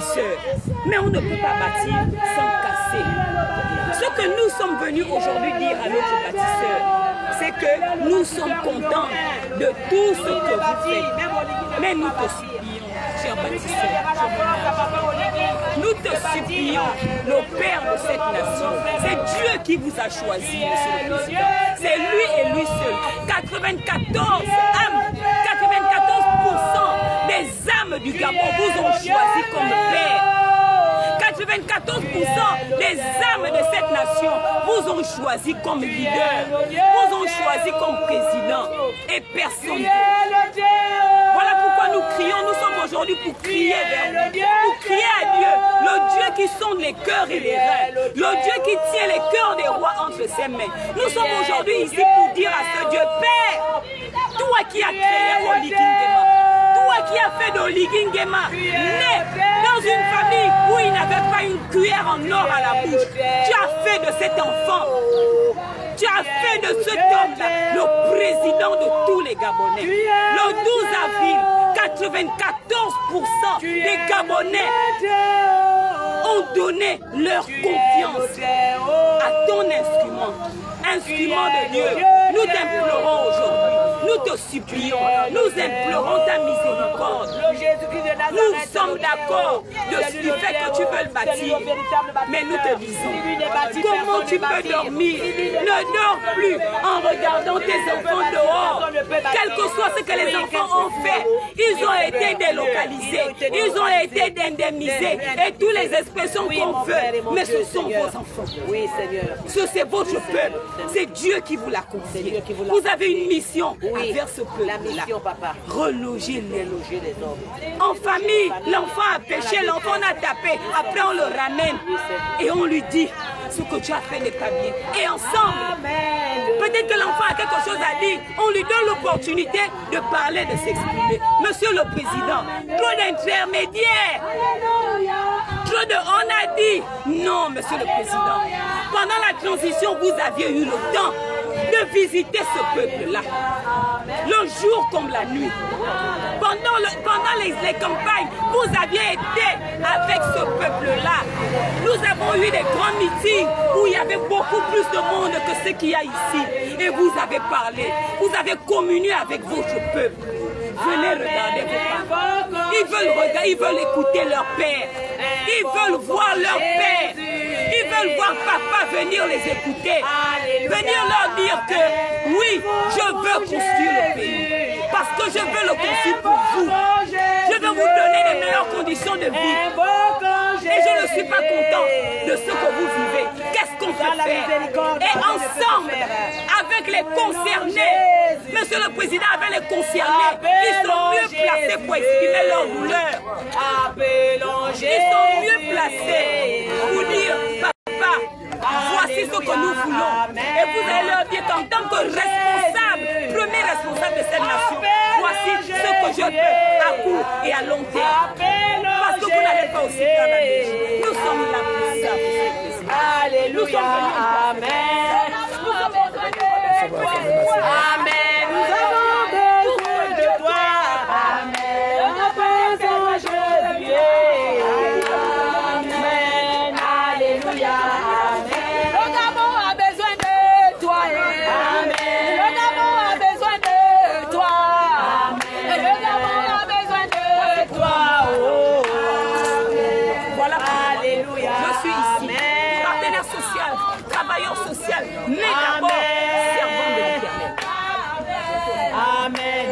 bâtisseurs. Mais on ne peut pas bâtir sans casser. Ce que nous sommes venus aujourd'hui dire à notre bâtisseur, c'est que nous sommes contents de tout ce que vous faites. Mais nous te supplions, cher bâtisseur, nous te supplions, le Père de cette nation. C'est Dieu qui vous a choisi, Monsieur le Président. C'est lui et lui seul. 94 âmes, 94% des âmes du Gabon vous ont choisi comme Père. 94% des âmes de cette nation vous ont choisi comme leader, vous ont choisi comme président et personne d'autre. Voilà pourquoi nous crions, nous sommes aujourd'hui pour crier vers vous, pour crier à Dieu, le Dieu qui sonde les cœurs et les reins, le Dieu qui tient les cœurs des rois entre ses mains. Nous sommes aujourd'hui ici pour dire à ce Dieu, Père, toi qui as créé Oligingema, toi qui as fait d'Oligingema, né dans une famille où il n'avait pas une cuillère en or à la bouche, tu as fait de cet enfant, tu as fait de cet homme-là le président de tous les Gabonais. Le 12 avril, 94% des Gabonais ont donné leur confiance à ton instrument de Dieu. Nous t'implorons aujourd'hui, nous te supplions, nous implorons ta miséricorde. Nous sommes d'accord de ce qui fait que tu veux le bâtir, mais nous te disons, comment tu peux dormir? Ne dors plus en regardant tes enfants dehors. Quel que soit ce que les enfants ont fait, ils ont été délocalisés, ils ont été indemnisés et toutes les expressions qu'on veut, mais ce sont vos enfants. Oui, Seigneur. C'est votre peuple. C'est Dieu qui vous l'a confié. Vous avez une mission envers ce peuple. La mission, papa. Reloger les hommes. En famille, l'enfant a péché, l'enfant a tapé. Après, on le ramène et on lui dit ce que tu as fait n'est pas bien. Et ensemble, peut-être que l'enfant a quelque chose à dire. On lui donne l'opportunité de parler, de s'exprimer. Monsieur le Président, trop d'intermédiaires. Trop de on a dit. Non, Monsieur le Président. Pendant la transition, vous aviez eu le temps de visiter ce peuple-là. Le jour comme la nuit. Pendant les campagnes, vous aviez été avec ce peuple-là. Nous avons eu des grands meetings où il y avait beaucoup plus de monde que ce qu'il y a ici. Et vous avez parlé, vous avez communié avec votre peuple. Venez regarder vos parents. Ils veulent écouter leur père. Ils veulent voir leur père. Ils veulent voir papa venir les écouter. Venir leur dire que oui, je veux construire le pays. Parce que je veux le construire pour vous. Je veux vous donner les meilleures conditions de vie. Et je ne suis pas content de ce que vous vivez. Qu'est-ce qu'on peut faire? Et ensemble, avec les concernés, Monsieur le Président, avec les concernés, ils sont mieux placés pour exprimer leur douleur. Ils sont mieux placés pour dire, papa, voici ce que nous voulons. Et vous allez leur dire qu'en tant que responsable, premier responsable de cette nation, voici ce que je peux à court et à long terme. Parce que vous n'allez pas aussi travailler. Nous sommes là pour ça. Nous sommes venus. Amen. Amen. Nous avons besoin de toi. Amen. On a besoin de Dieu. Amen. Alléluia. Amen. Le Gabon a besoin de toi. Amen. Le Gabon a besoin de toi. Amen. Le Gabon a besoin de toi. Oh. Voilà. Alléluia. Je suis ici. Partenaire social, travailleur social, mais d'abord servant de l'Éternel. Amen.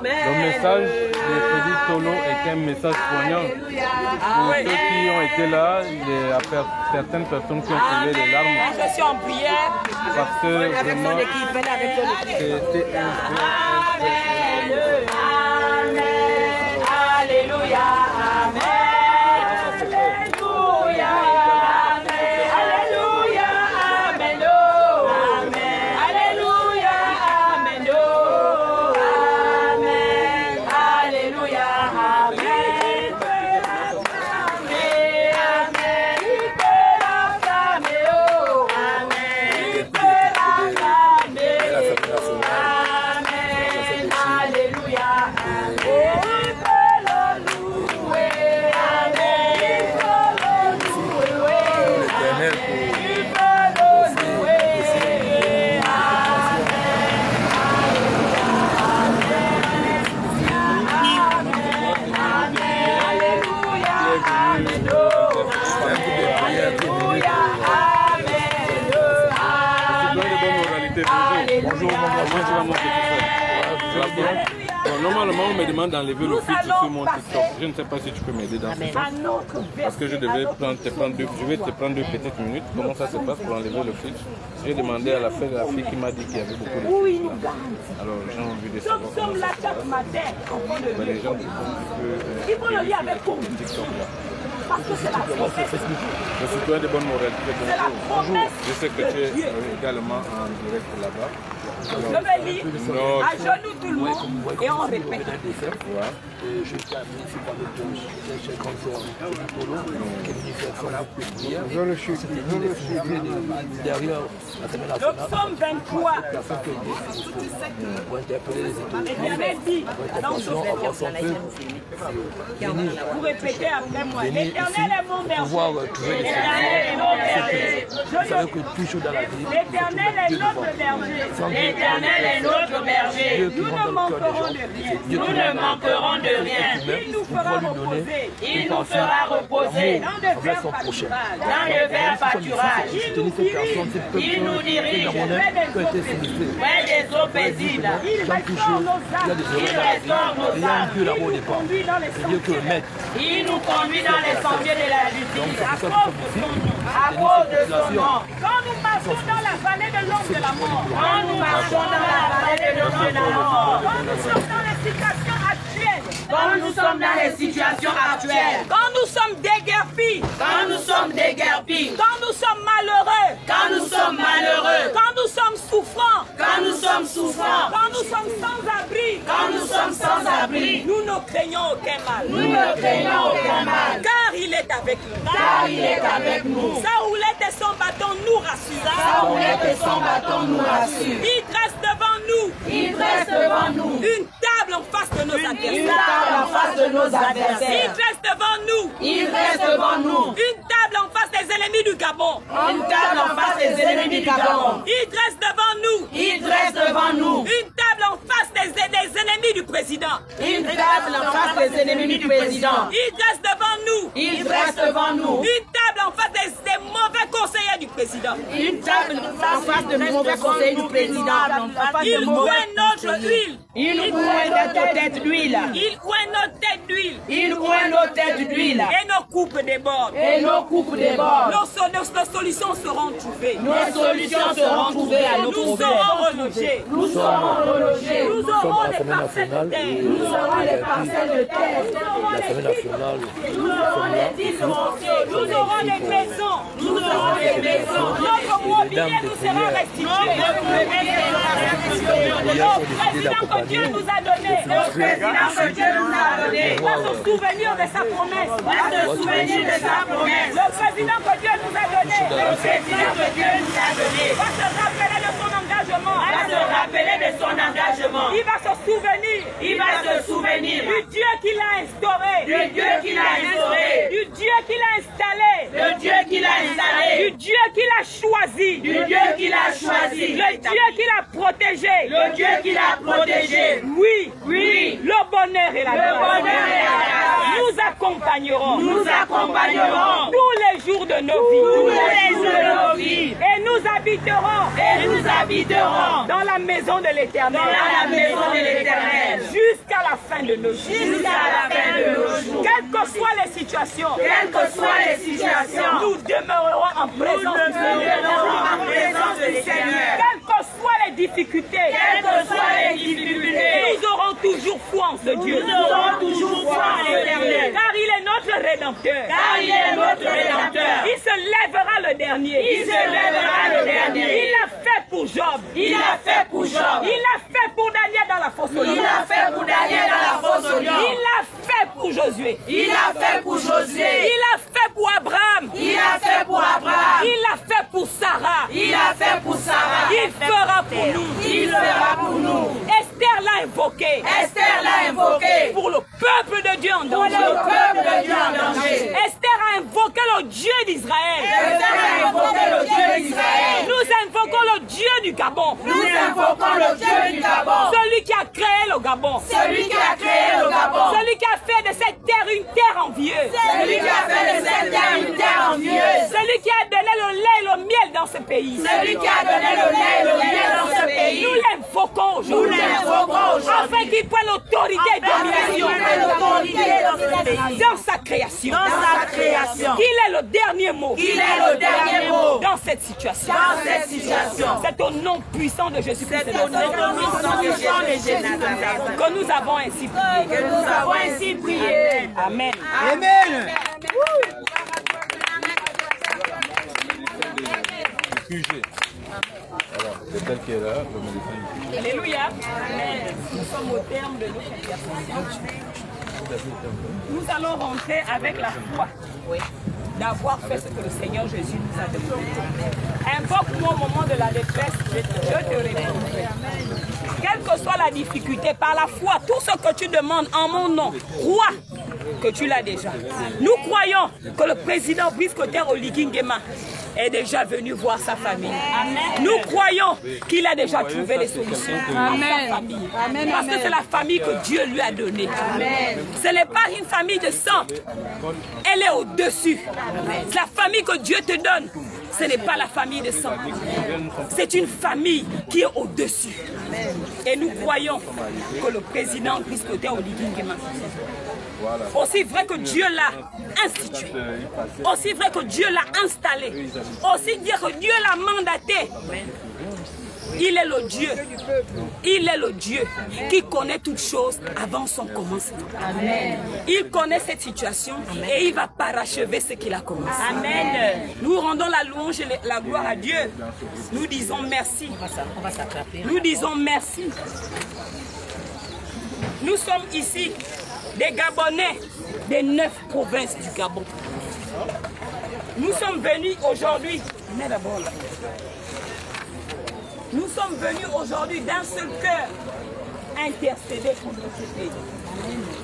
Le message de Félix Tolo est un message poignant pour ceux qui ont été là, certaines personnes qui ont trouvé les larmes. Je suis en prière. Parce que vraiment, c'était un Alléluia. Amen. Alléluia. Bon, normalement, on me demande d'enlever le filtre sur mon TikTok. Je ne sais pas si tu peux m'aider dans ce sens. Parce que je vais te prendre 2 petites minutes. Comment ça se passe pour enlever le filtre? J'ai demandé à la fille qui m'a dit qu'il y avait beaucoup de filtres là. Alors j'ai envie de savoir comment ça se passe. Les gens qui font un peu TikTok là. Parce que c'est la promesse. Je suis toi de bonne moralité. Bonjour. Je sais que tu es également en direct là-bas. Je vais lire à genoux tout le monde et on répète. Je tiens à remercier par le temps, cher concert Tolo, qui est venu faire son derrière la semaine nationale. Nous sommes 23. Pour interpeller les étudiants. Vous répétez après moi. L'éternel est mon berger. Pouvoir trouver les L'éternel Vous savez que tout chaud dans la vie. L'éternel est notre berger. L'éternel est notre berger. Nous ne manquerons de rien. Nous ne manquerons de rien. Il nous fera reposer. Il nous fera reposer dans de verts pâturages. Dans de verts pâturages. Il nous dirige vers des eaux paisibles. Il restaure nos âmes. Il restaure nos âmes. Il nous conduit dans les sentiers. Il nous conduit dans les sentiers de la justice. À cause de son nom. Quand nous marchons dans la vallée de l'ombre de la mort. Quand nous marchons dans la vallée de l'ombre de la mort. Quand nous sommes dans les situations actuelles. Quand nous sommes dans les situations actuelles. Quand nous sommes déguerpis. Quand nous sommes déguerpis. Quand nous sommes malheureux. Quand nous sommes malheureux. Quand nous sommes souffrants. Quand nous sommes souffrants. Quand nous sommes sans abri. Quand nous sommes sans abri. Nous ne craignons aucun mal. Nous ne craignons aucun mal. Car il est avec nous. Car il est avec nous. Sa houlette et son bâton nous rassurent. Sa houlette et son bâton nous rassurent. Il dresse devant nous. Il dresse devant nous. Une table en face de nos adversaires. Une table en face de nos adversaires. Il dresse devant nous. Il dresse devant nous. Une table en face des ennemis du Gabon. Une table en face des ennemis du Gabon. Il dresse devant nous. Il dresse devant nous. Une table en face des ennemis du président. Une table en face des ennemis du président. Il dresse devant nous. Il dresse devant nous. Une table en face des mauvais conseillers du président. Une table en face des mauvais conseillers du président. Il oint notre huile. Il oint notre tête d'huile. Il oint notre tête d'huile. Il oint nos têtes d'huile. Et nos coupes débordent. Et nos coupes débordent. Nos solutions seront trouvées. Nos solutions seront trouvées à nos problèmes. Nous serons relogés. Nous serons relogés. Nous aurons des parcelles de terre. Nous aurons des parcelles de terre. Nous aurons des titres fonciers. Nous aurons des maisons. Nous aurons des maisons. Notre mobilier nous sera restitué. Le président que Dieu nous a donné. Le président que Dieu nous a donné. Va se souvenir de sa promesse. Va se souvenir de sa promesse. Le président que Dieu nous a donné. Le président que Dieu nous a donné. Va se rappeler de son engagement. Va se rappeler de son engagement. Il va se souvenir. Il va se souvenir du Dieu qu'il a instauré. Du Dieu qu'il a instauré. Du Dieu qu'il a installé. Le Dieu qu'il a installé. Du Dieu qu'il a choisi. Du Dieu qu'il a choisi. Le Dieu qu'il a protégé. Le Dieu qu'il a protégé. Oui, oui. Le bonheur et la grâce. Le bonheur et la grâce. Nous accompagnerons. Nous accompagnerons tous les jours de nos vies. Tous les jours de nos vies. Et nous habiterons. Et nous habiterons dans la maison de l'Éternel. Dans la maison de l'Éternel. Jusqu'à la fin de nos jours. Jusqu'à la fin de nos jours. Quelles que soient les situations. Quelles que soient les situations. Nous demeurerons en présence du Seigneur. Quelles que soient les difficultés. Quelles que soient les difficultés. Nous aurons toujours foi en ce Dieu. Nous aurons toujours foi en l'Éternel. Car il est notre Rédempteur. Car il est notre Rédempteur. Il se lèvera le dernier. Il se lèvera le dernier. Il l'a fait pour Job. Il l'a fait pour Job. Il l'a fait pour Daniel dans la fosse au lion. Il l'a fait pour Daniel dans la fosse au lion. Il l'a fait pour Josué. Il l'a fait pour Josué. Il l'a fait pour Abraham. Il l'a fait pour Abraham. Il l'a fait pour Sarah. Il l'a fait pour Sarah. Il fera pour nous. Il fera pour nous. Esther l'a invoqué. Esther l'a invoqué. Pour le peuple de Dieu en danger. Pour le peuple de Dieu en danger. Esther a invoqué le Dieu d'Israël. Esther a invoqué le Dieu d'Israël. Nous invoquons le Dieu du Gabon. Nous invoquons le Dieu du Gabon. Celui qui a créé le Gabon. Celui qui a créé le Gabon. Celui qui a fait de cette terre terre une terre envieuse. Celui qui a fait de cette terre une terre envieuse. Celui qui a donné le lait et le miel dans ce pays. Celui qui a donné le lait et le miel dans ce pays. Nous l'invoquons aujourd'hui. Afin qu'il prenne l'autorité et domination dans sa création. Qu'il ait le dernier mot. Dans cette situation. C'est au nom puissant de Jésus-Christ que nous avons ainsi prié. Amen. Amen. Alors, c'est elle qui est là, le médecin. Alléluia. Nous sommes au terme de notre exercice. Nous allons rentrer avec la foi d'avoir fait ce que le Seigneur Jésus nous a demandé. Invoque-moi au moment de la détresse, je te répondrai. Quelle que soit la difficulté, par la foi, tout ce que tu demandes en mon nom, crois que tu l'as déjà. Nous croyons que le président Brice Cotter Oligui Nguema est déjà venu voir sa famille. Amen. Nous croyons qu'il a déjà trouvé les solutions à sa famille. Amen. Parce que c'est la famille que Dieu lui a donnée. Amen. Ce n'est pas une famille de sang. Elle est au-dessus. C'est la famille que Dieu te donne. Ce n'est pas la famille de sang. C'est une famille qui est au-dessus. Et nous croyons que le président Brice Cotter Oligui Nguema, aussi vrai que Dieu l'a institué, aussi vrai que Dieu l'a installé, aussi dire que Dieu l'a mandaté, il est le Dieu. Il est le Dieu qui connaît toutes choses avant son commencement. Amen. Il connaît cette situation et il va parachever ce qu'il a commencé. Amen. Nous rendons la louange et la gloire à Dieu. Nous disons merci. Nous disons merci. Nous sommes ici des Gabonais des 9 provinces du Gabon. Nous sommes venus aujourd'hui. Nous sommes venus aujourd'hui d'un seul cœur intercéder contre ce pays.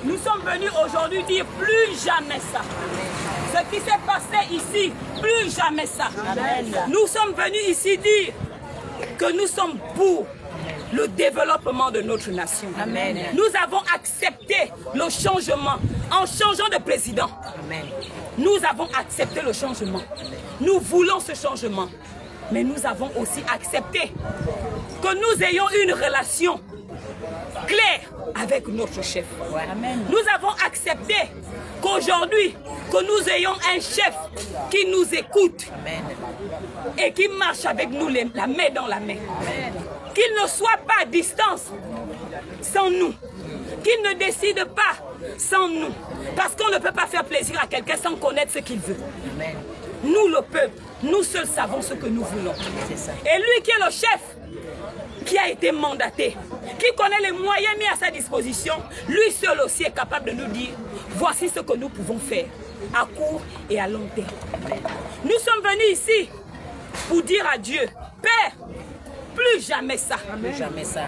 Nous sommes venus aujourd'hui dire plus jamais ça. Ce qui s'est passé ici, plus jamais ça. Amen. Nous sommes venus ici dire que nous sommes pour le développement de notre nation. Amen. Nous avons accepté le changement en changeant de président. Amen. Nous avons accepté le changement. Nous voulons ce changement. Mais nous avons aussi accepté que nous ayons une relation claire avec notre chef. Amen. Nous avons accepté qu'aujourd'hui, que nous ayons un chef qui nous écoute. Amen. Et qui marche avec nous la main dans la main. Qu'il ne soit pas à distance sans nous. Qu'il ne décide pas sans nous. Parce qu'on ne peut pas faire plaisir à quelqu'un sans connaître ce qu'il veut. Amen. Nous, le peuple, nous seuls savons ce que nous voulons. Et lui qui est le chef, qui a été mandaté, qui connaît les moyens mis à sa disposition, lui seul aussi est capable de nous dire, voici ce que nous pouvons faire, à court et à long terme. Nous sommes venus ici pour dire à Dieu, Père, plus jamais ça. Plus jamais ça.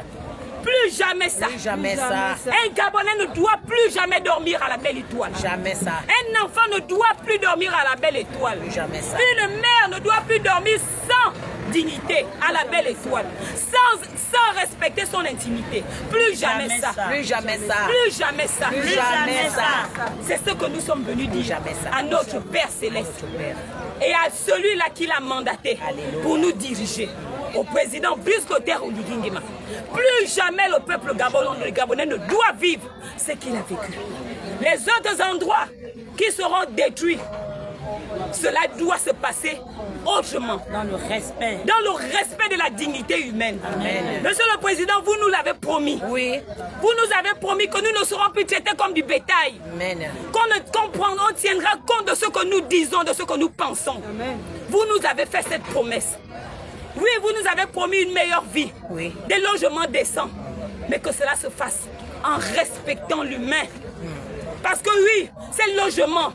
Plus jamais ça. Plus jamais ça. Un Gabonais ne doit plus jamais dormir à la belle étoile. Jamais ça. Un enfant ne doit plus dormir à la belle étoile. Plus jamais ça. Une mère ne doit plus dormir sans dignité à la belle étoile. Sans respecter son intimité. Plus jamais ça. Plus jamais ça. Plus jamais ça. Plus jamais ça. C'est ce que nous sommes venus dire à notre Père Céleste. Et à celui-là qui l'a mandaté pour nous diriger. Au président Brice Cotter Oligui Nguema. Plus jamais le peuple gabonais ne doit vivre ce qu'il a vécu. Les autres endroits qui seront détruits, cela doit se passer autrement. Dans le respect. Dans le respect de la dignité humaine. Amen. Monsieur le Président, vous nous l'avez promis. Oui. Vous nous avez promis que nous ne serons plus traités comme du bétail. Qu'on tiendra compte de ce que nous disons, de ce que nous pensons. Amen. Vous nous avez fait cette promesse. Oui, vous nous avez promis une meilleure vie, des logements décents, mais que cela se fasse en respectant l'humain. Parce que oui, ces logements,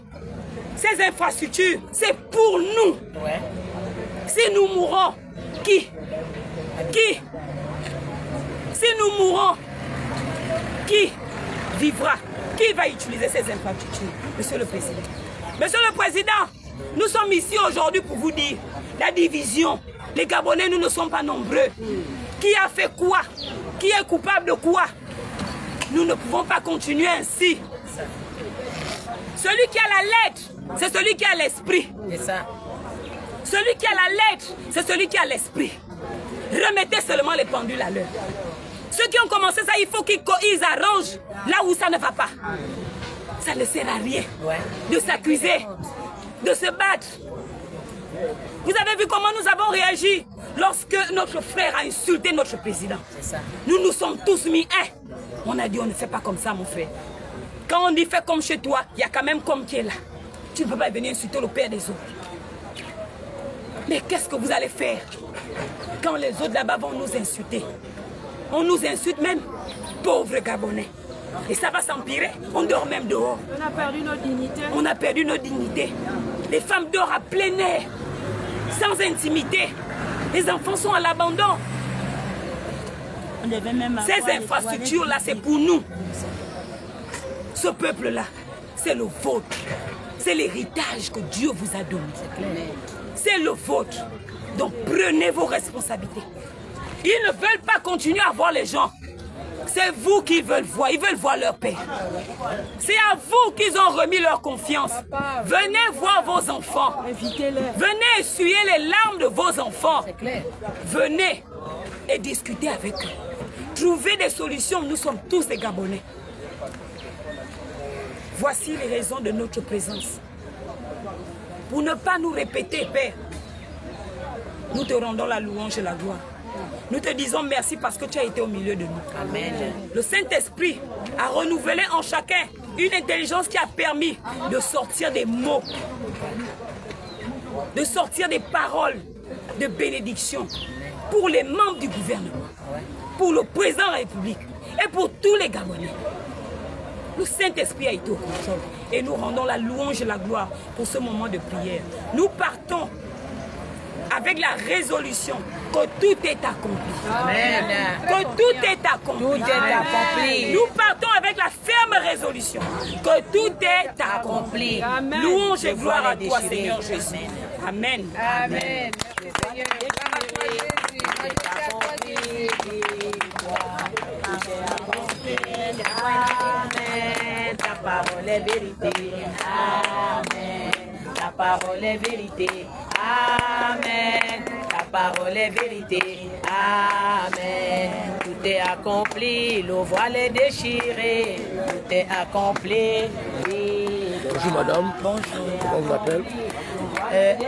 ces infrastructures, c'est pour nous. Si nous mourons, qui? Si nous mourons, qui vivra? Qui va utiliser ces infrastructures? Monsieur le Président. Monsieur le Président, nous sommes ici aujourd'hui pour vous dire la division. Les Gabonais, nous ne sommes pas nombreux. Qui a fait quoi? Qui est coupable de quoi? Nous ne pouvons pas continuer ainsi. Celui qui a la lettre, c'est celui qui a l'esprit. C'est ça. Celui qui a la lettre, c'est celui qui a l'esprit. Remettez seulement les pendules à l'heure. Ceux qui ont commencé ça, il faut qu'ils arrangent là où ça ne va pas. Ça ne sert à rien de s'accuser, de se battre. Vous avez vu comment nous avons réagi lorsque notre frère a insulté notre président. C'est ça. Nous nous sommes tous mis un. On a dit on ne fait pas comme ça mon frère. Quand on dit fais comme chez toi, il y a quand même comme qui est là. Tu ne peux pas venir insulter le père des autres. Mais qu'est-ce que vous allez faire quand les autres là-bas vont nous insulter? On nous insulte même, pauvres Gabonais. Et ça va s'empirer, on dort même dehors. On a perdu notre dignité. On a perdu notre dignité. Les femmes dorment à plein air, sans intimité. Les enfants sont à l'abandon. Ces infrastructures-là, c'est pour nous. Ce peuple-là, c'est le vôtre. C'est l'héritage que Dieu vous a donné. C'est le vôtre. Donc prenez vos responsabilités. Ils ne veulent pas continuer à voir les gens. C'est vous qui veulent voir. Ils veulent voir leur père. C'est à vous qu'ils ont remis leur confiance. Venez voir vos enfants. Venez essuyer les larmes de vos enfants. Venez et discuter avec eux. Trouvez des solutions. Nous sommes tous des Gabonais. Voici les raisons de notre présence. Pour ne pas nous répéter, Père, nous te rendons la louange et la gloire. Nous te disons merci parce que tu as été au milieu de nous. Amen. Le Saint-Esprit a renouvelé en chacun une intelligence qui a permis de sortir des mots, de sortir des paroles de bénédiction pour les membres du gouvernement, pour le président de la République et pour tous les Gabonais. Le Saint-Esprit a été au contrôle et nous rendons la louange et la gloire pour ce moment de prière. Nous partons avec la résolution que tout est accompli. Amen. Que tout est accompli. Tout est accompli. Nous partons avec la ferme résolution que tout est accompli. Amen. Louange et gloire à toi, Seigneur Jésus. Amen. Amen. Amen. Ta parole est vérité. Amen. Ta parole est vérité. Amen. Ta parole est vérité. Amen. Tout est accompli. Le voile est déchiré. Tout est accompli. Oui. Bonjour madame. Bonjour. Comment on m'appelle?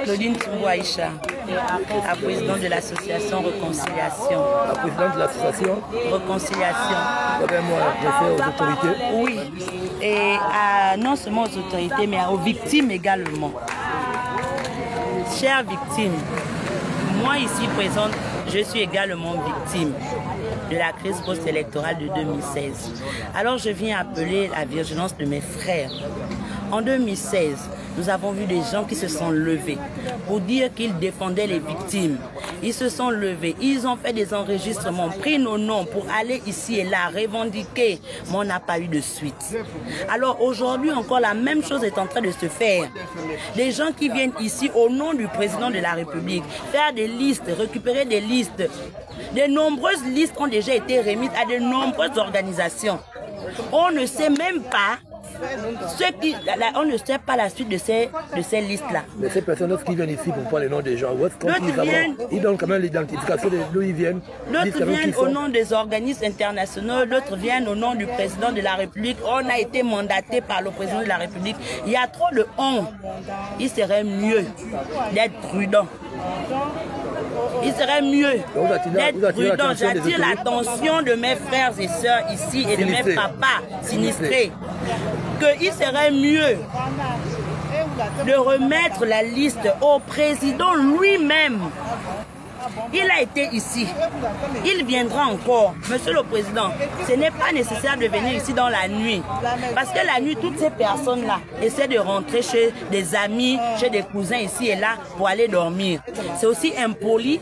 Claudine Tsumbo Aïcha, la présidente de l'association Réconciliation. La présidente de l'association Réconciliation. moi, je fais aux autorités. Oui, et non seulement aux autorités, mais aux victimes également. Chères victimes, moi ici présente, je suis également victime de la crise post-électorale de 2016. Alors je viens appeler la vigilance de mes frères. En 2016, nous avons vu des gens qui se sont levés pour dire qu'ils défendaient les victimes. Ils se sont levés, ils ont fait des enregistrements, pris nos noms pour aller ici et là, revendiquer, mais on n'a pas eu de suite. Alors aujourd'hui encore, la même chose est en train de se faire. Des gens qui viennent ici au nom du président de la République, faire des listes, récupérer des listes. De nombreuses listes ont déjà été remises à de nombreuses organisations. On ne sait même pas on ne sait pas la suite de ces listes-là. Mais ces personnes qui viennent ici pour prendre les noms des gens, ils donnent quand même l'identification d'où ils viennent. D'autres viennent au nom des organismes internationaux, d'autres viennent au nom du président de la République. On a été mandaté par le président de la République. Il y a trop de honte. Il serait mieux d'être prudent. Il serait mieux d'être prudent. J'attire l'attention de mes frères et sœurs ici et de mes papas sinistrés. Qu'il serait mieux de remettre la liste au président lui-même. Il a été ici. Il viendra encore. Monsieur le Président, ce n'est pas nécessaire de venir ici dans la nuit. Parce que la nuit, toutes ces personnes-là essaient de rentrer chez des amis, chez des cousins ici et là pour aller dormir. C'est aussi impoli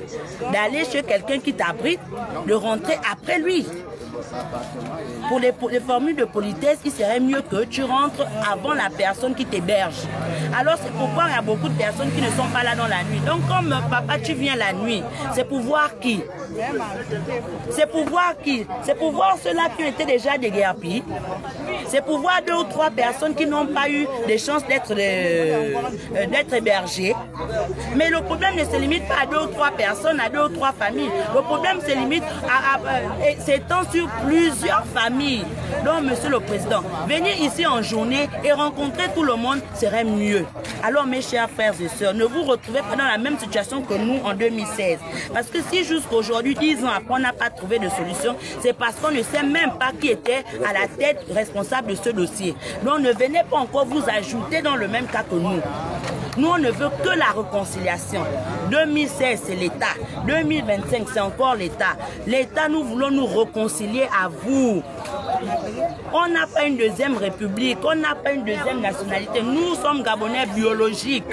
d'aller chez quelqu'un qui t'abrite, de rentrer après lui. Pour les formules de politesse, il serait mieux que tu rentres avant la personne qui t'héberge. Alors c'est pourquoi il y a beaucoup de personnes qui ne sont pas là dans la nuit. Donc comme papa, tu viens la nuit, c'est pour voir qui? C'est pour voir qui? C'est pour voir ceux-là qui ont été déjà déguerpis. C'est pour voir 2 ou 3 personnes qui n'ont pas eu de chance d'être hébergées. Mais le problème ne se limite pas à 2 ou 3 personnes, à 2 ou 3 familles. Le problème se limite s'étend sur plusieurs familles. Donc, Monsieur le Président, venir ici en journée et rencontrer tout le monde serait mieux. Alors, mes chers frères et sœurs, ne vous retrouvez pas dans la même situation que nous en 2016. Parce que si jusqu'à aujourd'hui, 10 ans après, on n'a pas trouvé de solution, c'est parce qu'on ne sait même pas qui était à la tête responsable de ce dossier. Donc, ne venez pas encore vous ajouter dans le même cas que nous. Nous, on ne veut que la réconciliation. 2016, c'est l'État. 2025, c'est encore l'État. L'État, nous voulons nous réconcilier à vous. On n'a pas une deuxième république, on n'a pas une deuxième nationalité. Nous sommes Gabonais biologiques.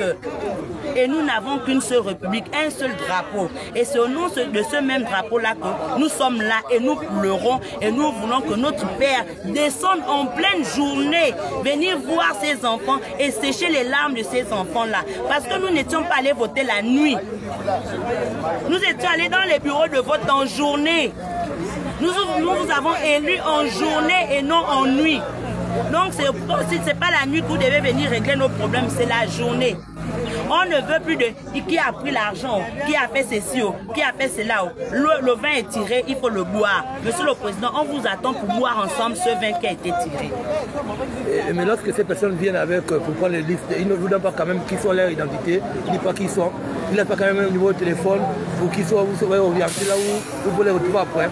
Et nous n'avons qu'une seule république, un seul drapeau. Et c'est au nom de ce même drapeau-là que nous sommes là et nous pleurons. Et nous voulons que notre Père descende en pleine journée, venir voir ses enfants et sécher les larmes de ces enfants-là. Parce que nous n'étions pas allés voter la nuit. Nous étions allés dans les bureaux de vote en journée. Nous vous avons élus en journée et non en nuit. Donc ce n'est pas la nuit que vous devez venir régler nos problèmes, c'est la journée. On ne veut plus de qui a pris l'argent, qui a fait ceci, qui a fait cela. Le vin est tiré, il faut le boire. Monsieur le Président, on vous attend pour boire ensemble ce vin qui a été tiré. Mais lorsque ces personnes viennent avec pour prendre les listes, ils ne vous donnent pas quand même qui sont leur identité, ils ne disent pas qui sont. Ils n'ont pas quand même un numéro de téléphone pour qu'ils soient, vous serez orientés là où vous pouvez les retrouver après.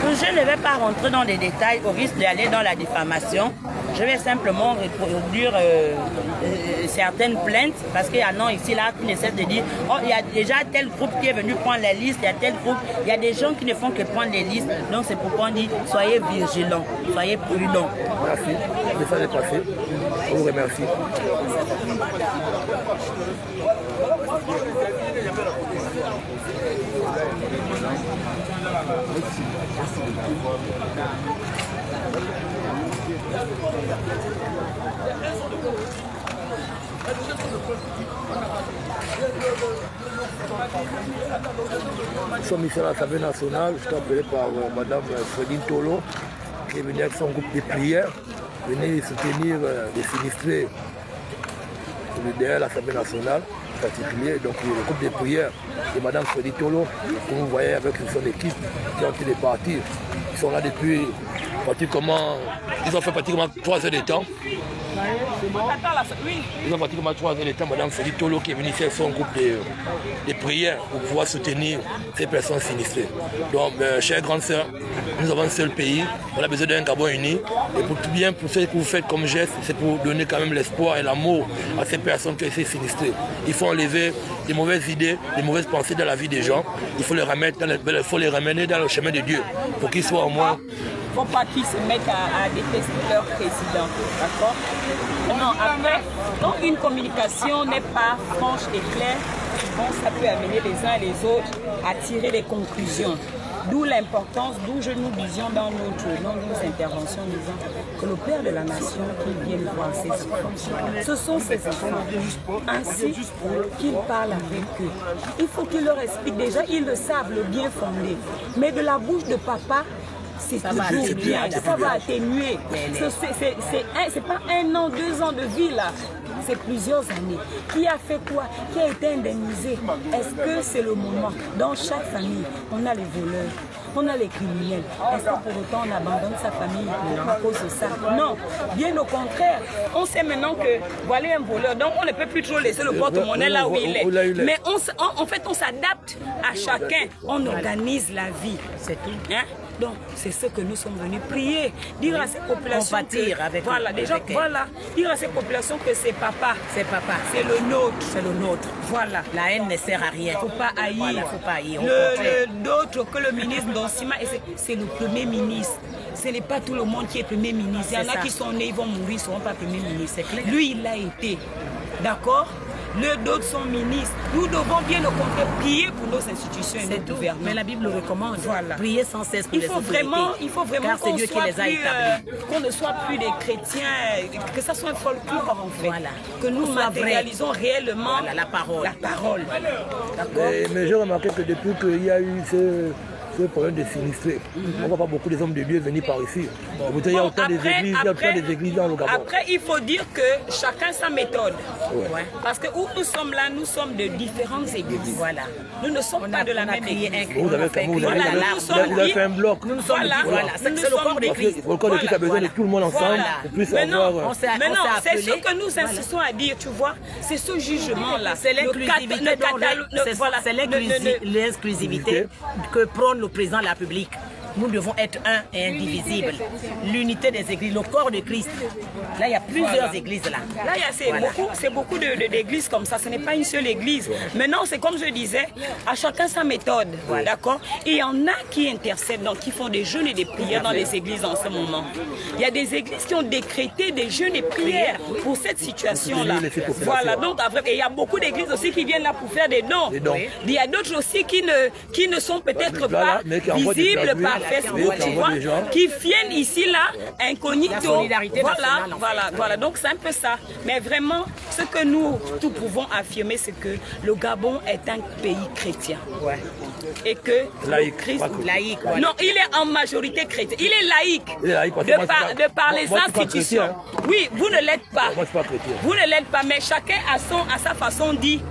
Je ne vais pas rentrer dans les détails au risque d'aller dans la diffamation. Je vais simplement reproduire certaines plaintes parce qu'il y a non ici là qui ne cessent de dire oh, il y a déjà tel groupe qui est venu prendre la liste, il y a tel groupe, il y a des gens qui ne font que prendre les listes. Donc c'est pourquoi on dit soyez vigilants, soyez prudents. Merci. Le message est passé. On vous remercie. Nous sommes ici à l'Assemblée nationale, je suis appelé par Mme Fredine Tolo, qui est venue avec son groupe de prières, venir soutenir les sinistrés derrière l'Assemblée nationale, en particulier, donc le groupe de prières de Mme Fredine Tolo, que vous voyez avec son équipe qui ont été des partis. Ils sont là depuis pratiquement, ils ont fait pratiquement 3 heures de temps. Ils ont pratiquement 3 heures de temps, Mme Fredine Tolo qui est venue faire son groupe de prières pour pouvoir soutenir ces personnes sinistrées. Donc, chères grandes sœurs, nous avons un seul pays, on a besoin d'un Gabon uni. Et pour tout bien, pour ce que vous faites comme geste, c'est pour donner quand même l'espoir et l'amour à ces personnes qui ont été sinistrées. Il faut enlever des mauvaises idées, des mauvaises pensées dans la vie des gens. Il faut les ramener dans le chemin de Dieu pour qu'ils soient au moins... Il ne faut pas qu'ils se mettent à détester leur président, d'accord? Non, après, quand une communication n'est pas franche et claire, bon, ça peut amener les uns et les autres à tirer des conclusions. D'où l'importance, d'où nous disions dans nos interventions, disant que le Père de la Nation qui vient voir ses enfants, ce sont ses enfants, ainsi qu'il parle avec eux. Il faut qu'il leur explique déjà, ils le savent, le bien fondé, mais de la bouche de papa, c'est toujours bien, ça va atténuer. C'est pas 1 an, 2 ans de vie là, c'est plusieurs années. Qui a fait quoi? Qui a été indemnisé? Est-ce que c'est le moment? Dans chaque famille, on a les voleurs, on a les criminels. Est-ce que pour autant on abandonne sa famille à cause de ça? Non, bien au contraire. On sait maintenant que voilà un voleur, donc on ne peut plus trop laisser le porte-monnaie là où il est. Mais en fait, on s'adapte à chacun, on organise la vie. C'est tout. Hein? Donc, c'est ce que nous sommes venus prier, dire à ces populations dire à ces populations que c'est papa, c'est le nôtre, voilà. La haine ne sert à rien. Il ne faut pas haïr. Voilà, faut pas haïr. D'autres que le ministre Donsima, c'est le premier ministre. Ce n'est pas tout le monde qui est premier ministre. Il y en a qui sont nés, ils vont mourir, ils ne seront pas premier ministre. Lui, il l'a été. D'accord? D'autres sont ministres. Nous devons bien au contraire prier pour nos institutions et nos gouvernements. Mais la Bible le recommande. Voilà. Prier sans cesse pour les autorités. Il faut vraiment qu'on ne soit plus des chrétiens, que ça soit un folklore en fait. Voilà. Que nous matérialisons réellement la parole. Mais j'ai remarqué que depuis qu'il y a eu ce problème de sinistrés. On ne voit pas beaucoup des hommes de Dieu venir par ici. Il y a autant des églises dans le Gabon. Après, il faut dire que chacun sa méthode. Ouais. Parce que où nous sommes là, nous sommes de différentes églises. Voilà. Nous ne sommes pas de la même église. Vous avez fait un bloc. Voilà. C'est le corps de Christ. Le corps de Christ a besoin de tout le monde ensemble pour puisse avoir... Maintenant, c'est ce que nous insistons à dire, tu vois. C'est ce jugement-là. C'est l'exclusivité que prône le président de la République. Nous devons être un et indivisible. L'unité des églises, le corps de Christ. Là, il y a plusieurs églises là. Là, c'est beaucoup d'églises comme ça. Ce n'est pas une seule église. Maintenant, c'est comme je disais, à chacun sa méthode. D'accord? Et il y en a qui intercèdent, donc qui font des jeûnes et des prières dans les églises en ce moment. Il y a des églises qui ont décrété des jeûnes et prières pour cette situation-là. Voilà. Donc, et il y a beaucoup d'églises aussi qui viennent là pour faire des dons. Il y a d'autres aussi qui ne sont peut-être pas visibles par Facebook, tu vois, qui viennent ici, là, incognito. Voilà. Donc, c'est un peu ça. Mais vraiment, ce que nous pouvons affirmer, c'est que le Gabon est un pays chrétien. Et que laïque. Non, il est en majorité chrétien. Il est laïque. De par les institutions. Oui, vous ne l'êtes pas. Moi, je suis pas chrétien. Vous ne l'êtes pas, mais chacun à sa façon dit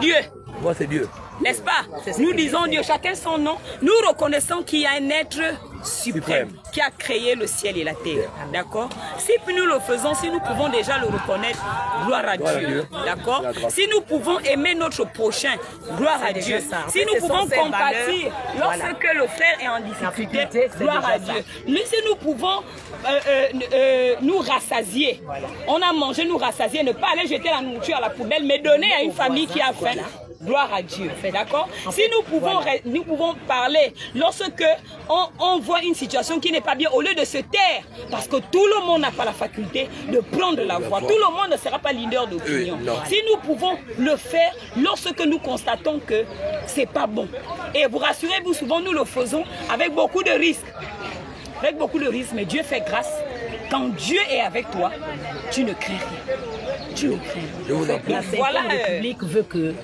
Dieu. Moi, c'est Dieu. N'est-ce pas? Nous disons Dieu, chacun son nom. Nous reconnaissons qu'il y a un être suprême qui a créé le ciel et la terre. D'accord? Si nous le faisons, si nous pouvons déjà le reconnaître, gloire à Dieu. D'accord? Si nous pouvons aimer notre prochain, gloire à Dieu. Si nous pouvons compatir lorsque le frère est en difficulté, gloire à Dieu. Si nous pouvons nous rassasier, on a mangé, nous rassasier, ne pas aller jeter la nourriture à la poubelle, mais donner à une famille qui a faim. Gloire à Dieu, d'accord? Si nous pouvons parler lorsque on voit une situation qui n'est pas bien, au lieu de se taire, parce que tout le monde n'a pas la faculté de prendre la voix, tout le monde ne sera pas leader d'opinion. Si nous pouvons le faire lorsque nous constatons que c'est pas bon. Et vous rassurez-vous, souvent nous le faisons avec beaucoup de risques. Avec beaucoup de risques, mais Dieu fait grâce. Quand Dieu est avec toi, tu ne crains rien. Tu ne crains rien. La Cinquième République veut que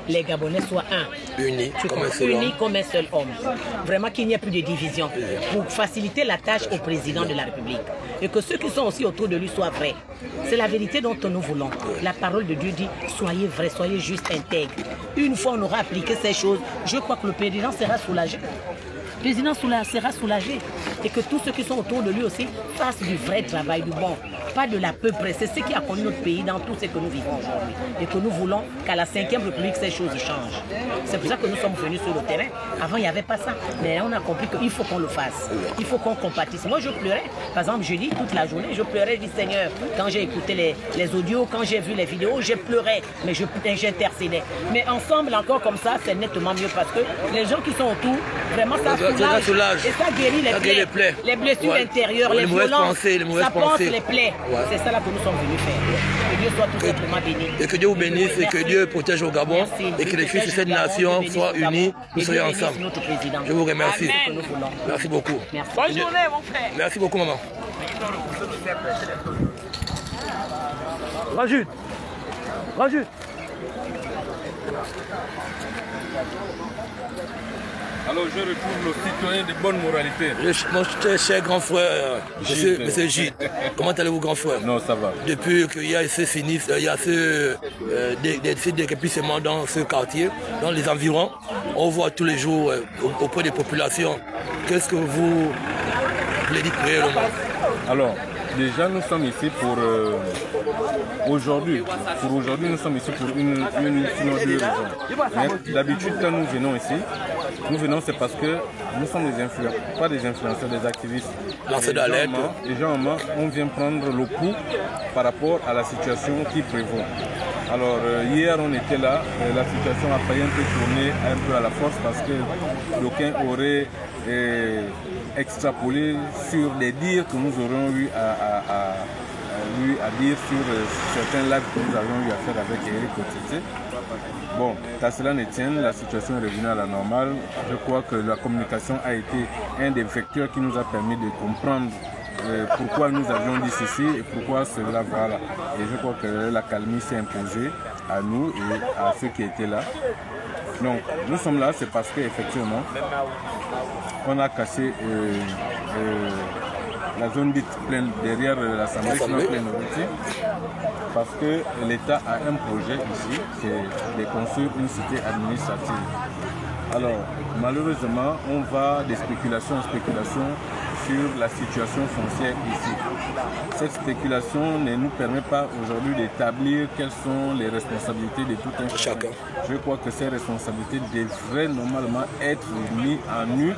les Gabonais soient unis comme un seul homme. Vraiment qu'il n'y ait plus de division pour faciliter la tâche au président de la République. Et que ceux qui sont aussi autour de lui soient vrais. C'est la vérité dont nous voulons. La parole de Dieu dit, soyez vrais, soyez juste intègres. Une fois on aura appliqué ces choses, je crois que le président sera soulagé. Le président sera soulagé et que tous ceux qui sont autour de lui aussi fassent du vrai travail, du bon, pas de la peu près. C'est ce qui a conduit notre pays dans tout ce que nous vivons aujourd'hui. Et que nous voulons qu'à la 5e République, ces choses changent. C'est pour ça que nous sommes venus sur le terrain. Avant, il n'y avait pas ça. Mais on a compris qu'il faut qu'on le fasse. Il faut qu'on compatisse. Moi, je pleurais. Par exemple, je dis toute la journée, je pleurais. Je dis, Seigneur, quand j'ai écouté les audios, quand j'ai vu les vidéos, je pleurais. Mais j'intercédais. Mais ensemble, encore comme ça, c'est nettement mieux parce que les gens qui sont autour, vraiment, ça soulage. Et ça guérit les plaies. Les blessures intérieures, les violences. Ça pense les plaies. C'est ça là que nous sommes venus faire. Que Dieu soit tout simplement béni. Et que Dieu vous bénisse et que Dieu protège au Gabon. Et que les fils de cette nation soient unis, nous soyons ensemble. Je vous remercie. Merci beaucoup. Bonne journée, mon frère. Merci beaucoup, maman. Rajoute. Alors je retrouve le citoyen de bonne moralité. Mon cher grand frère, monsieur Gilles, comment allez-vous grand frère? Non, ça va. Depuis qu'il y a ce sinistre, il y a ce déguerpissement dans ce quartier, dans les environs, on voit tous les jours auprès des populations. Qu'est-ce que vous voulez dire réellement? Alors, déjà nous sommes ici pour aujourd'hui. Pour aujourd'hui, nous sommes ici pour une sinon deux raisons. D'habitude, quand nous venons ici, c'est parce que nous sommes des influenceurs, pas des influenceurs, des activistes. Les gens, on vient prendre le pouls par rapport à la situation qui prévaut. Alors hier on était là, la situation a failli un peu tourner un peu à la force parce que d'aucuns auraient extrapolé sur les dires que nous aurions eu à dire sur certains lives que nous avions eu à faire avec Eric Otete. Bon, qu'à cela ne tienne, la situation est revenue à la normale. Je crois que la communication a été un des vecteurs qui nous a permis de comprendre pourquoi nous avions dit ceci et pourquoi cela, voilà. Et je crois que la calmie s'est imposée à nous et à ceux qui étaient là. Donc, nous sommes là, c'est parce qu'effectivement, on a cassé la zone dite pleine derrière l'Assemblée pleine parce que l'État a un projet ici, c'est de construire une cité administrative. Alors, malheureusement, on va de spéculation en spéculation sur la situation foncière ici. Cette spéculation ne nous permet pas aujourd'hui d'établir quelles sont les responsabilités de tout un chacun. Je crois que ces responsabilités devraient normalement être mises en nu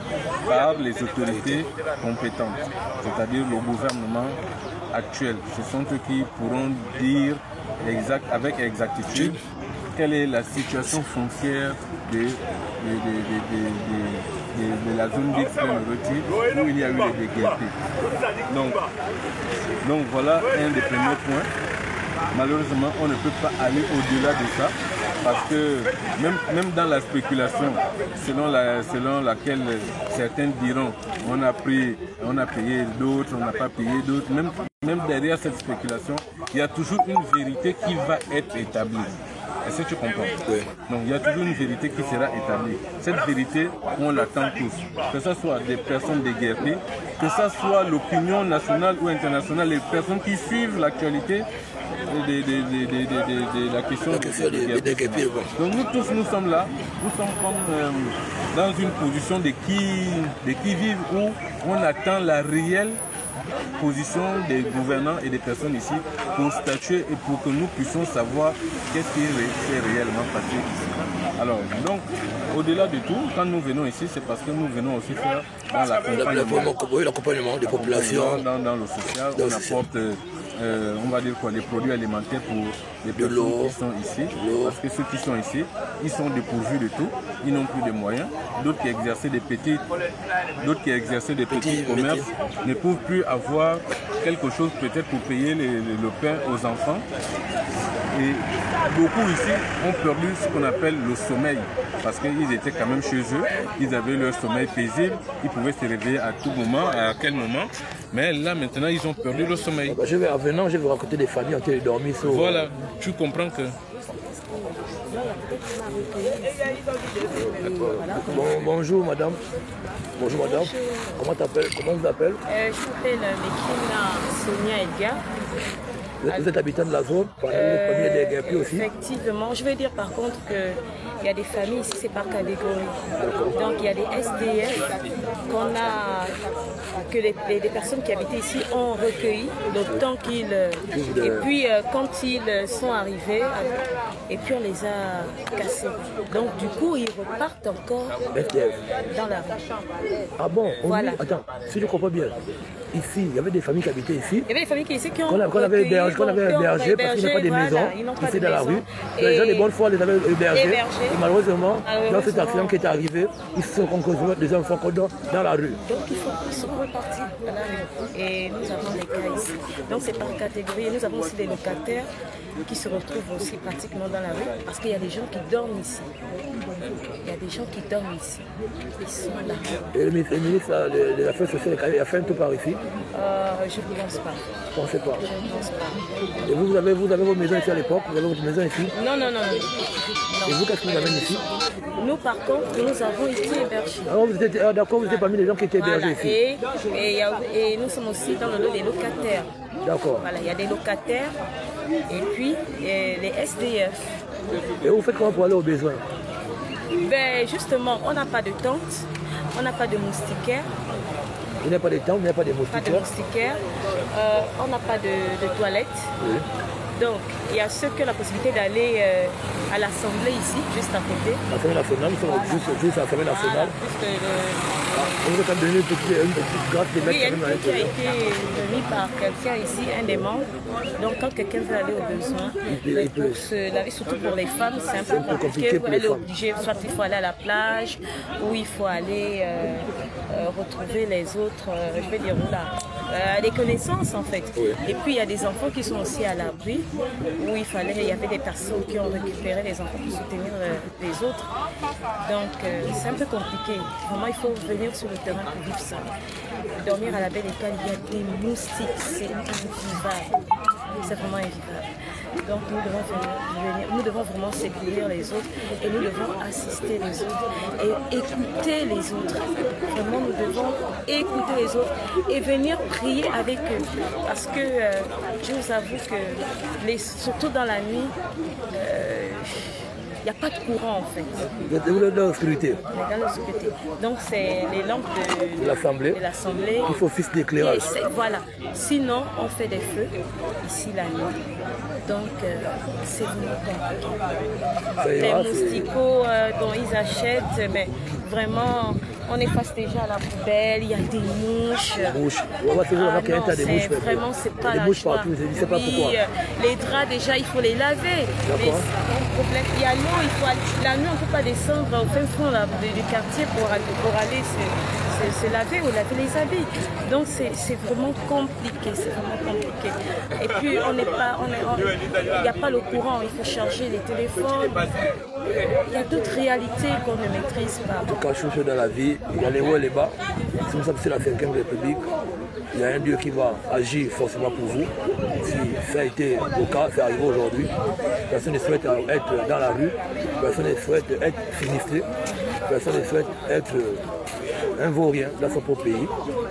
par les autorités compétentes, c'est-à-dire le gouvernement actuel. Ce sont eux qui pourront dire avec exactitude quelle est la situation foncière de la zone dite où il y a eu les déguerpis. Donc voilà un des premiers points. Malheureusement, on ne peut pas aller au-delà de ça parce que même dans la spéculation, selon laquelle certains diront on a payé d'autres, on n'a pas payé d'autres, même derrière cette spéculation, il y a toujours une vérité qui va être établie. Est-ce que tu comprends? Oui. Donc il y a toujours une vérité qui sera établie. Cette vérité, on l'attend tous. Que ce soit des personnes déguerpées, que ce soit l'opinion nationale ou internationale, les personnes qui suivent l'actualité de la question des déguerpés. Donc nous tous, nous sommes là, nous sommes comme dans une position de qui vivent où on attend la réelle position des gouvernants et des personnes ici pour statuer et pour que nous puissions savoir qu'est-ce qui s'est réellement passé ici. Alors, donc, au-delà de tout, quand nous venons ici, c'est parce que nous venons aussi faire dans l'accompagnement des populations, dans le social, on apporte on va dire quoi, les produits alimentaires pour les personnes qui sont ici, parce que ceux qui sont ici, ils sont dépourvus de tout, ils n'ont plus de moyens, d'autres qui exerçaient des petits commerces ne peuvent plus avoir quelque chose peut-être pour payer le pain aux enfants. Et beaucoup ici ont perdu ce qu'on appelle le sommeil, parce qu'ils étaient quand même chez eux, ils avaient leur sommeil paisible, ils pouvaient se réveiller à tout moment, à quel moment, mais là maintenant ils ont perdu le sommeil. Je vais vous raconter des familles qui ont dormi sur... Voilà, tu comprends que... Bonjour madame. Bonjour madame. Comment vous appelez? Je m'appelle Mekina Sonia Edgar. Vous êtes habitant de la zone, des guerpiers aussi? Effectivement, je veux dire par contre qu'il y a des familles ici, c'est par catégorie. Donc il y a des SDF que les personnes qui habitaient ici ont recueilli le temps qu'ils... Et puis quand ils sont arrivés, et puis on les a cassés. Donc du coup, ils repartent encore dans la rue. Ah bon? Voilà. Attends, si je comprends bien, ici, il y avait des familles qui habitaient ici. Il y avait des familles qui ont qu'on avait hébergé parce qu'il n'y a pas de maison ici dans la rue. Les gens de bonne foi les avaient hébergés. Et malheureusement, dans cet accident qui est arrivé, ils se sont rencontrés des enfants dans la rue. Donc ils sont repartis dans la rue. Et nous avons des cas ici. Donc c'est par catégorie. Et nous avons aussi des locataires qui se retrouvent aussi pratiquement dans la rue parce qu'il y a des gens qui dorment ici. Il y a des gens qui dorment ici. Ils sont là. Et le ministre des Affaires sociales a fait un tour par ici? Je ne pense pas. Vous ne pensez pas? Je ne pense pas. Et vous avez vos maisons ici à l'époque? Vous avez votre maison ici? Non. Et vous, qu'est-ce que vous avez ici? Nous, par contre, nous avons été hébergés. Alors, d'accord, vous êtes parmi les gens qui étaient hébergés ici? Et nous sommes aussi dans le lot des locataires. D'accord. Voilà, il y a des locataires et puis les SDF. Et vous faites comment pour aller aux besoins? Ben, justement, on n'a pas de tente, on n'a pas de moustiquaires. Il n'y a pas de tente, il n'y a pas de moustiquaires. Pas de moustiquaires. On n'a pas de toilettes. Oui. Donc, il y a ceux qui ont la possibilité d'aller à l'Assemblée ici, juste à côté. L'Assemblée nationale, nous sommes juste à l'Assemblée nationale. On vous a donné une petite gratte de mettre. Oui, il y a une qui a été donnée par quelqu'un ici, un des membres. Donc, quand quelqu'un veut aller au besoin, pour se laver, surtout pour les femmes, c'est un peu compliqué. Elle est obligée, soit il faut aller à la plage, ou il faut aller retrouver les autres, je vais dire, des connaissances en fait. Oui. Et puis il y a des enfants qui sont aussi à l'abri, où il y avait des personnes qui ont récupéré les enfants pour soutenir les autres. Donc c'est un peu compliqué. Vraiment, il faut venir sur le terrain pour vivre ça. Dormir à la belle étoile, il y a des moustiques, c'est invivable. C'est vraiment invivable. Donc nous devons vraiment secourir les autres et nous devons assister les autres et écouter les autres. Vraiment, nous devons écouter les autres et venir prier avec eux. Parce que je vous avoue que, surtout dans la nuit, il n'y a pas de courant en fait. Vous êtes dans l'obscurité. Dans l'obscurité. Donc c'est les lampes de l'Assemblée. Il faut fils d'éclairage. Voilà. Sinon, on fait des feux ici la nuit. Donc c'est vraiment compliqué. Les mousticots dont ils achètent, mais vraiment, on efface déjà la poubelle, il y a des mouches. Vraiment, c'est pas la joie. Oui, les draps déjà, il faut les laver. Il y a l'eau, la nuit, on ne peut pas descendre au fin fond du quartier pour aller se laver ou laver les habits. Donc c'est vraiment compliqué, Et puis il n'y a pas le courant, il faut charger les téléphones. Il y a d'autres réalités qu'on ne maîtrise pas. En tout cas, chose dans la vie, il y a les hauts et les bas. Si nous sommes sur la 5e République, il y a un Dieu qui va agir forcément pour vous. Si ça a été le cas, c'est arrivé aujourd'hui. Personne ne souhaite être dans la rue, personne ne souhaite être sinistré, personne ne souhaite être un vaurien dans son propre pays.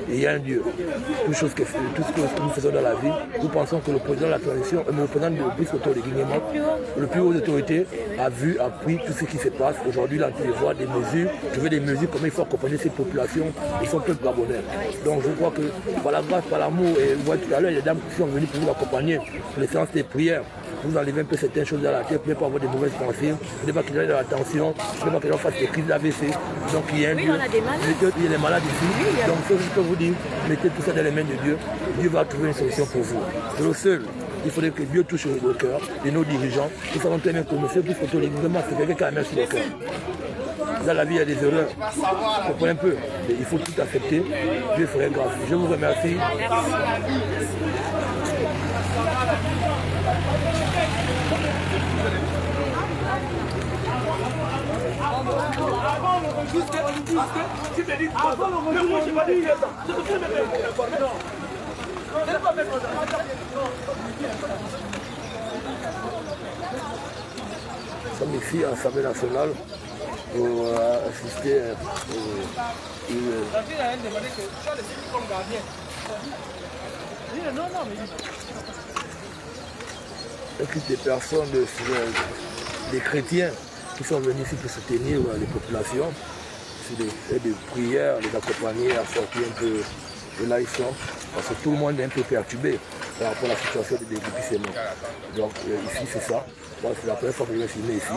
Et il y a un Dieu. Tout ce que nous faisons dans la vie, nous pensons que le président de la transition, le président de Brice-Otor de Guinée, le plus haut autorité, a vu, a pris tout ce qui se passe. Aujourd'hui, là, tu vois des mesures. Je veux des mesures, comment il faut accompagner ces populations et son peuple gabonais. Donc je crois que par la grâce, par l'amour, et vous voyez tout à l'heure, il y a des dames qui sont venues pour vous accompagner pour les séances des prières. Vous enlevez un peu certaines choses dans la tête, vous ne pouvez pas avoir des mauvaises pensées, vous ne pouvez pas qu'il y ait de la tension, vous ne pouvez pas que les gens fassent des crises d'AVC. Donc il y a un Dieu, il y a des malades ici. Donc ce que je peux vous dire, mettez tout ça dans les mains de Dieu. Dieu va trouver une solution pour vous. C'est le seul. Il faudrait que Dieu touche le cœur de nos dirigeants. Nous savons très bien que M. Brice-Otor, c'est quelqu'un qui a la main sur le cœur. Dans la vie, il y a des erreurs. Vous comprenez un peu. Mais il faut tout accepter. Dieu ferait grâce. Je vous remercie. Nous sommes ici à l'Assemblée nationale pour assister des personnes, des chrétiens qui sont venus ici pour soutenir les populations, c'est des prières, les accompagner à sortir un peu de là ils sont, parce que tout le monde est un peu perturbé par rapport à la situation des déguisement. Donc ici c'est ça, c'est la première fois que je vais filmer ici.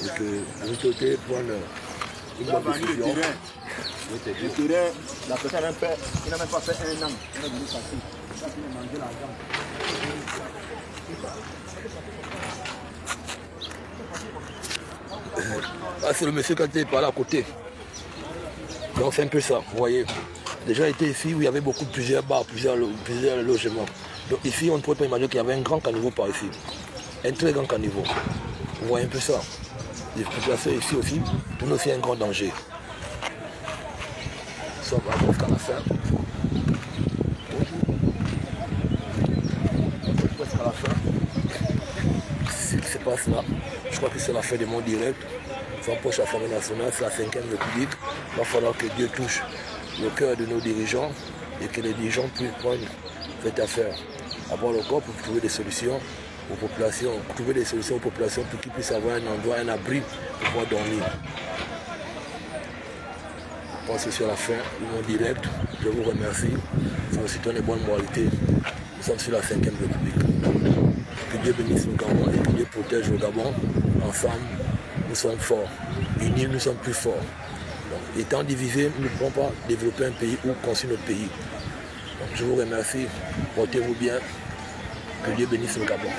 Et que l'autorité prenne une bonne décision. Le terrain, la personne il n'a même pas fait un an. Il est venu passer. Il a mangé l'argent. C'est le monsieur qui était par là à côté. Donc c'est un peu ça, vous voyez. Déjà été ici où il y avait plusieurs bars, plusieurs logements. Donc ici on ne pouvait pas imaginer qu'il y avait un grand caniveau par ici. Un très grand caniveau. Vous voyez un peu ça. Les populations ici aussi, pour nous c'est un grand danger. Nous sommes presque à la fin. Presque à la fin. Ce qui se passe là, je crois que c'est la fin de mon direct. Sans poche à l'Assemblée nationale, c'est la 5e République. Il va falloir que Dieu touche le cœur de nos dirigeants et que les dirigeants puissent prendre cette affaire à bord le corps pour trouver des solutions aux populations, pour qu'ils puissent avoir un endroit, un abri pour pouvoir dormir. Je pense que sur la fin de mon direct, je vous remercie. C'est aussi une bonne moralité. Nous sommes sur la 5e République. Que Dieu bénisse le Gabon et que Dieu protège le Gabon. Ensemble, nous sommes forts. Unis, nous sommes plus forts. Donc, étant divisés, nous ne pouvons pas développer un pays ou construire notre pays. Donc, je vous remercie. Portez-vous bien. Que Dieu bénisse le Gabon.